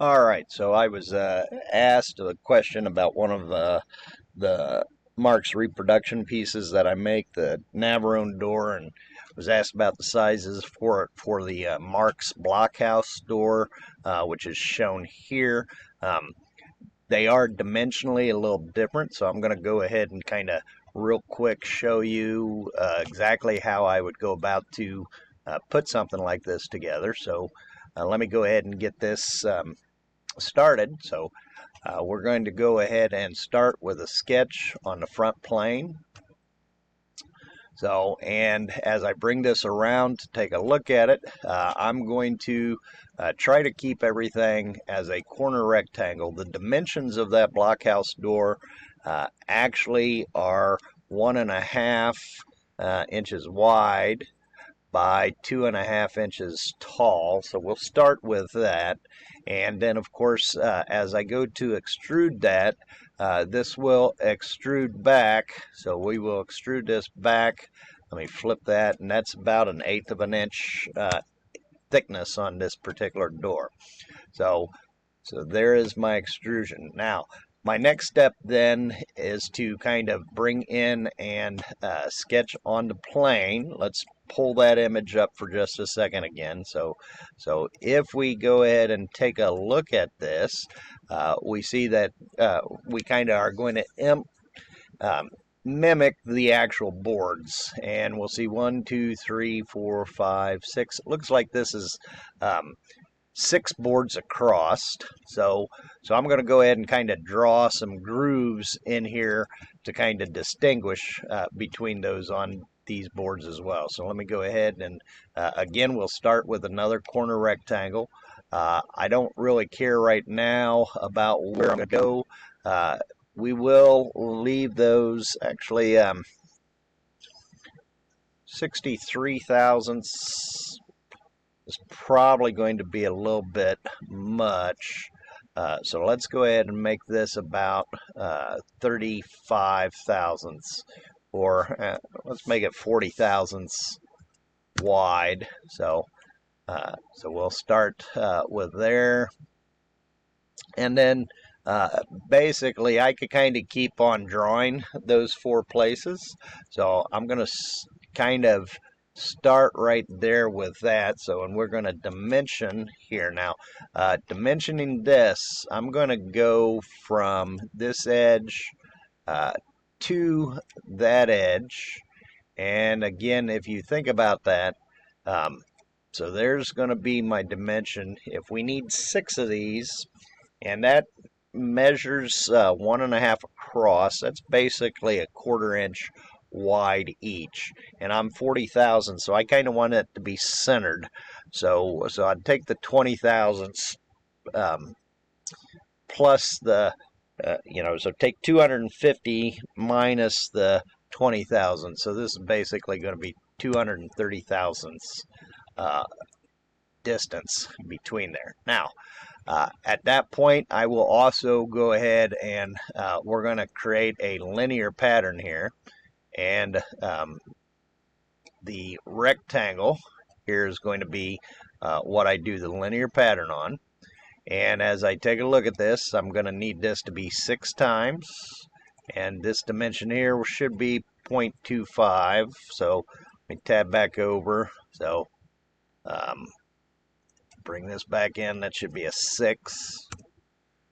All right, so I was asked a question about one of the Marx reproduction pieces that I make, the Navarone Door, and was asked about the sizes for the Marx Block House Door, which is shown here. Um, they are dimensionally a little different, so I'm going to go ahead and kind of real quick show you exactly how I would go about to put something like this together. So let me go ahead and get this started. So we're going to go ahead and start with a sketch on the front plane. So, and as I bring this around to take a look at it, I'm going to try to keep everything as a corner rectangle. The dimensions of that blockhouse door actually are 1.5 inches wide by 2.5 inches tall. So we'll start with that. And then, of course, as I go to extrude that, this will extrude back. So we will extrude this back. Let me flip that, and that's about 1/8 of an inch thickness on this particular door. So there is my extrusion. Now, my next step then is to kind of bring in and sketch on the plane. Let's pull that image up for just a second again. So if we go ahead and take a look at this, we see that we kind of are going to mimic the actual boards, and we'll see 1, 2, 3, 4, 5, 6. It looks like this is 6 boards across. So I'm going to go ahead and kind of draw some grooves in here to kind of distinguish between those on these boards as well. So let me go ahead and again, we'll start with another corner rectangle. I don't really care right now about where I'm going to go. We will leave those actually 63 thousandths is probably going to be a little bit much. So let's go ahead and make this about 35 thousandths, or let's make it 40 thousandths wide. So we'll start with there, and then basically I could kind of keep on drawing those 4 places. So I'm going to kind of start right there with that. So, and we're going to dimension here now. Dimensioning this, I'm going to go from this edge to that edge. And again, if you think about that, so there's going to be my dimension. If we need 6 of these, and that measures 1.5 across, that's basically 1/4 inch wide each, and I'm 40 thousandths, so I kind of want it to be centered. So I'd take the 20 thousandths plus the so take 250 minus the 20 thousandths. So this is basically going to be 230 thousandths distance between there. Now, at that point, I will also go ahead and we're going to create a linear pattern here. And the rectangle here is going to be what I do the linear pattern on. And as I take a look at this, I'm going to need this to be 6 times. And this dimension here should be 0.25. So let me tab back over. So bring this back in. That should be a 6.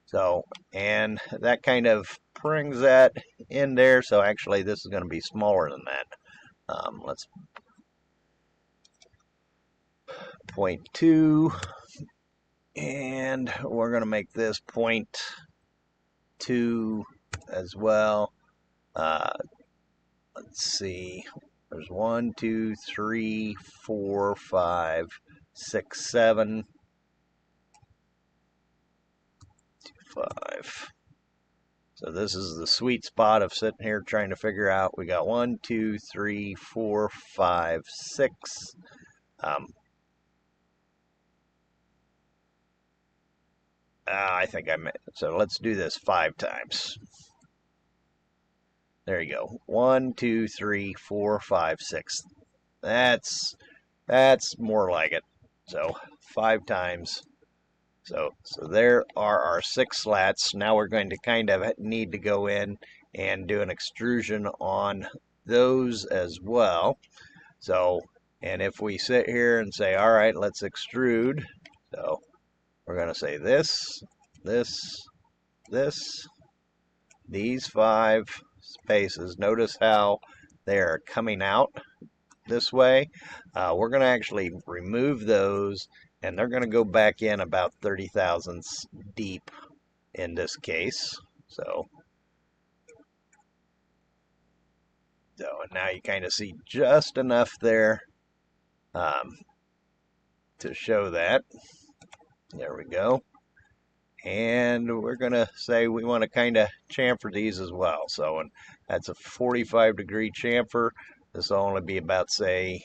So, and that kind of brings that in there. So actually this is going to be smaller than that. Let's 0.2, and we're going to make this 0.2 as well. Let's see, there's 1, 2, 3, 4, 5, 6, 7, 5. So this is the sweet spot of sitting here trying to figure out. We got 1, 2, 3, 4, 5, 6. I think I meant, so let's do this 5 times. There you go. 1, 2, 3, 4, 5, 6. That's more like it. So 5 times So there are our 6 slats. Now we're going to kind of need to go in and do an extrusion on those as well. So, and if we sit here and say, all right, let's extrude. So we're going to say this, this, this, these 5 spaces. Notice how they are coming out this way. We're going to actually remove those, and they're going to go back in about 30 thousandths deep in this case. So and now you kind of see just enough there to show that. There we go. And we're going to say we want to kind of chamfer these as well. So and that's a 45-degree chamfer. This will only be about, say,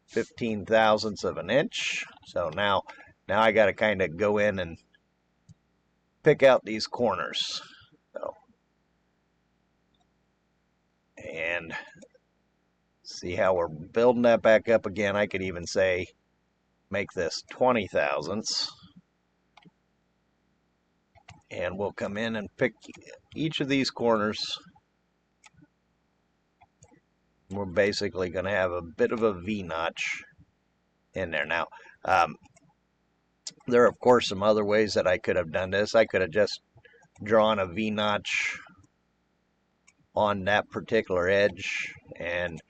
15 thousandths of an inch. So now I got to kind of go in and pick out these corners. So, and see how we're building that back up again. I could even say make this 20 thousandths. And we'll come in and pick each of these corners. We're basically going to have a bit of a V-notch in there. Now, there are, of course, some other ways that I could have done this. I could have just drawn a V-notch on that particular edge and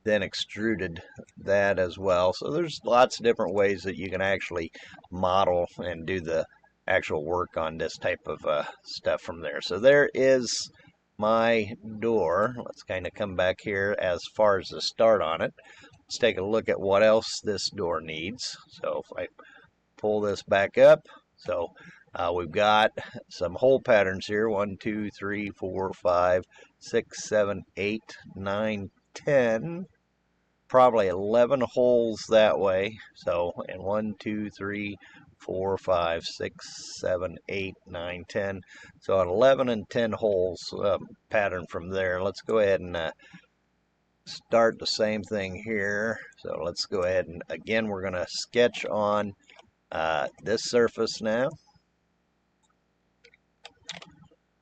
then extruded that as well. So there's lots of different ways that you can actually model and do the actual work on this type of stuff from there. So there is my door. Let's kind of come back here as far as the start on it. Let's take a look at what else this door needs. So if I pull this back up, so we've got some hole patterns here. 1, 2, 3, 4, 5, 6, 7, 8, 9, 10. Probably 11 holes that way. So, and 1, 2, 3, 4, 5, 6, 7, 8, 9, 10. So an 11 and 10 holes pattern from there. Let's go ahead and start the same thing here. So let's go ahead and again we're going to sketch on this surface now.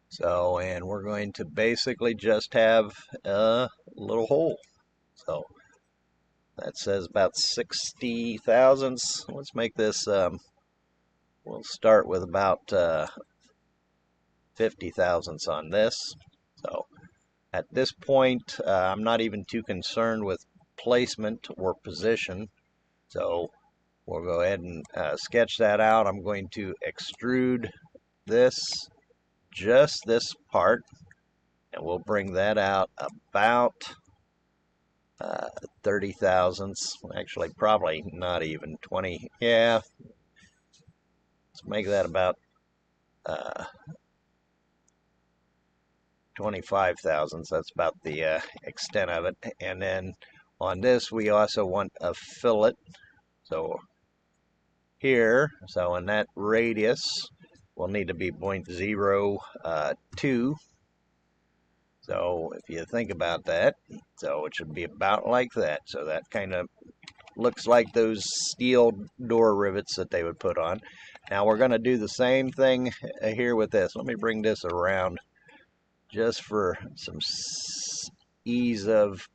So, and we're going to basically just have a little hole. So that says about 60 thousandths. Let's make this, we'll start with about 50 thousandths on this. So at this point, I'm not even too concerned with placement or position. So we'll go ahead and sketch that out. I'm going to extrude this, just this part, and we'll bring that out about 30 thousandths. Actually, probably not even 20. Yeah, let's make that about 25 thousandths. That's about the extent of it. And then on this, we also want a fillet. So here, so in that radius, will need to be 0.02. So if you think about that, so it should be about like that. So that kind of looks like those steel door rivets that they would put on. Now we're going to do the same thing here with this. Let me bring this around just for some ease of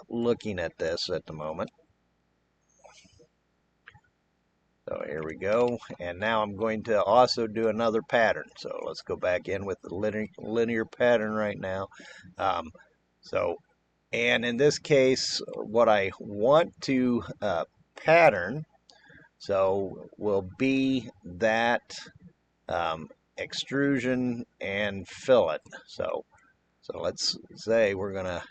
looking at this at the moment. So here we go, and now I'm going to also do another pattern. So let's go back in with the linear pattern right now. And in this case, what I want to pattern, so will be that extrusion and fillet. So let's say we're gonna,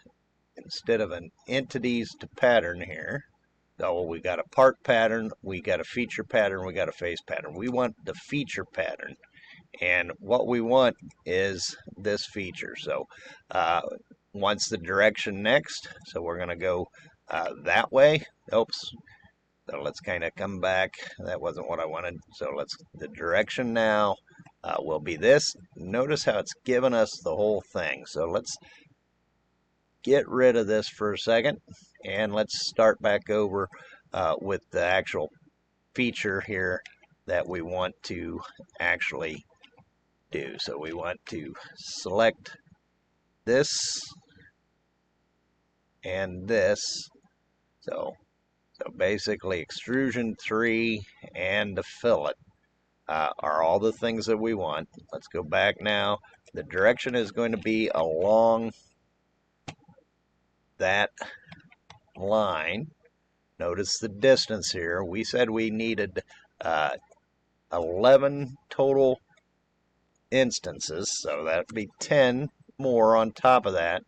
instead of an entities to pattern here, so we got a part pattern, we got a feature pattern, we got a face pattern. We want the feature pattern, and what we want is this feature. So wants the direction next, so we're going to go that way. Oops. So let's kind of come back. That wasn't what I wanted. So the direction now will be this. Notice how it's given us the whole thing. So let's get rid of this for a second, and let's start back over with the actual feature here that we want to actually do. So we want to select this and this. So basically extrusion 3 and the fillet are all the things that we want. Let's go back now. The direction is going to be along that line. Notice the distance here. We said we needed 11 total instances, so that would be 10 more on top of that.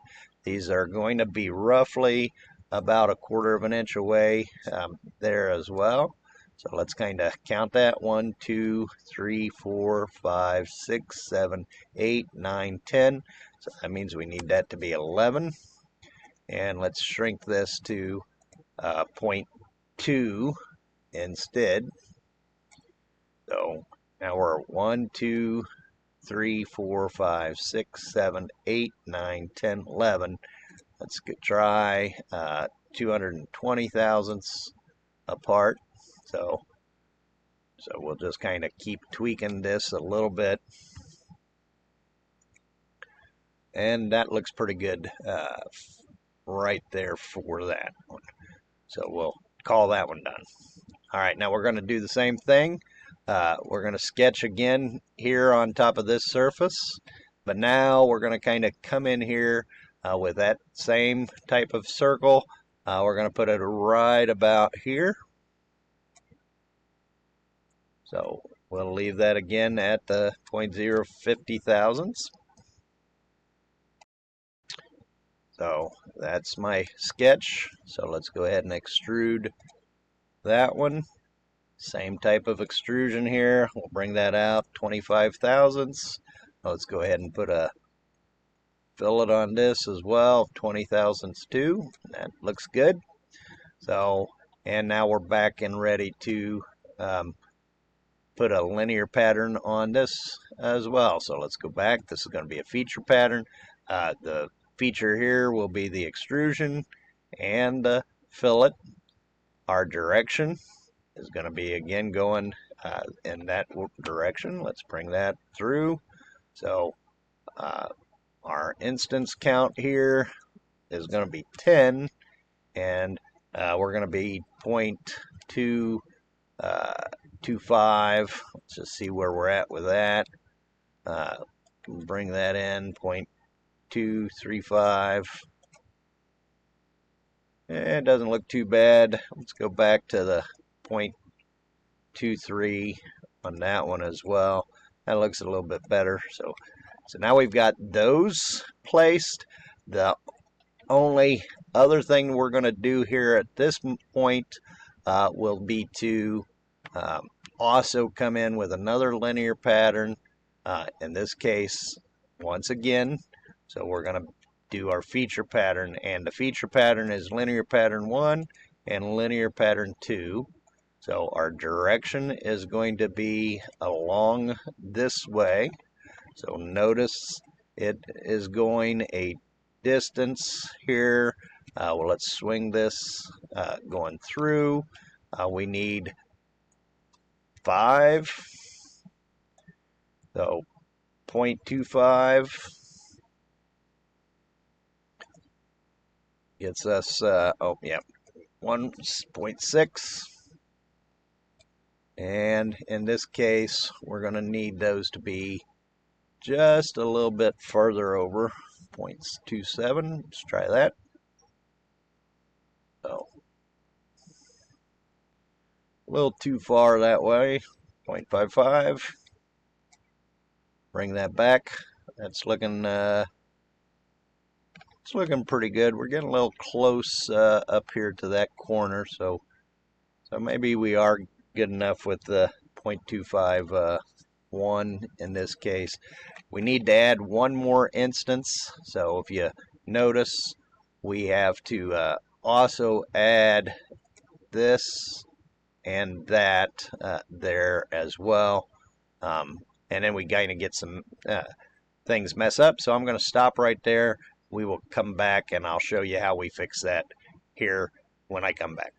These are going to be roughly about 1/4 of an inch away there as well. So let's kind of count that. 1, 2, 3, 4, 5, 6, 7, 8, 9, 10. So that means we need that to be 11. And let's shrink this to 0.2 instead. So now we're 1, 2, 3, 4, 5, 6, 7, 8, 9, 10, 11. Let's try 220 thousandths apart. So we'll just kind of keep tweaking this a little bit. And that looks pretty good right there for that one. So we'll call that one done. All right, now we're going to do the same thing. We're going to sketch again here on top of this surface, but now we're going to kind of come in here with that same type of circle. We're going to put it right about here. So we'll leave that again at the 0.050 thousandths. So that's my sketch. So let's go ahead and extrude that one. Same type of extrusion here. We'll bring that out 25 thousandths. Let's go ahead and put a fillet on this as well, 20 thousandths too. That looks good. So, and now we're back and ready to put a linear pattern on this as well. So let's go back. This is going to be a feature pattern. The feature here will be the extrusion and the fillet. Our direction is going to be again going in that direction. Let's bring that through. So our instance count here is going to be 10, and we're going to be 0.225. Let's just see where we're at with that. Bring that in 0.235. It doesn't look too bad. Let's go back to the 0.23 on that one as well. That looks a little bit better. So now we've got those placed. The only other thing we're going to do here at this point will be to also come in with another linear pattern. In this case, once again, so we're going to do our feature pattern, and the feature pattern is linear pattern 1 and linear pattern 2. So our direction is going to be along this way. So notice it is going a distance here. Well, let's swing this going through. We need 5. So 0.25 gets us, 1.6. And in this case, we're going to need those to be just a little bit further over, 0.27. Let's try that. So, a little too far that way, 0.55. Bring that back. That's looking it's looking pretty good. We're getting a little close up here to that corner, so maybe we are good enough with the 0.251 in this case. We need to add one more instance. So if you notice, we have to also add this and that there as well. And then we kind of get some things mess up. So I'm going to stop right there. We will come back and I'll show you how we fix that here when I come back.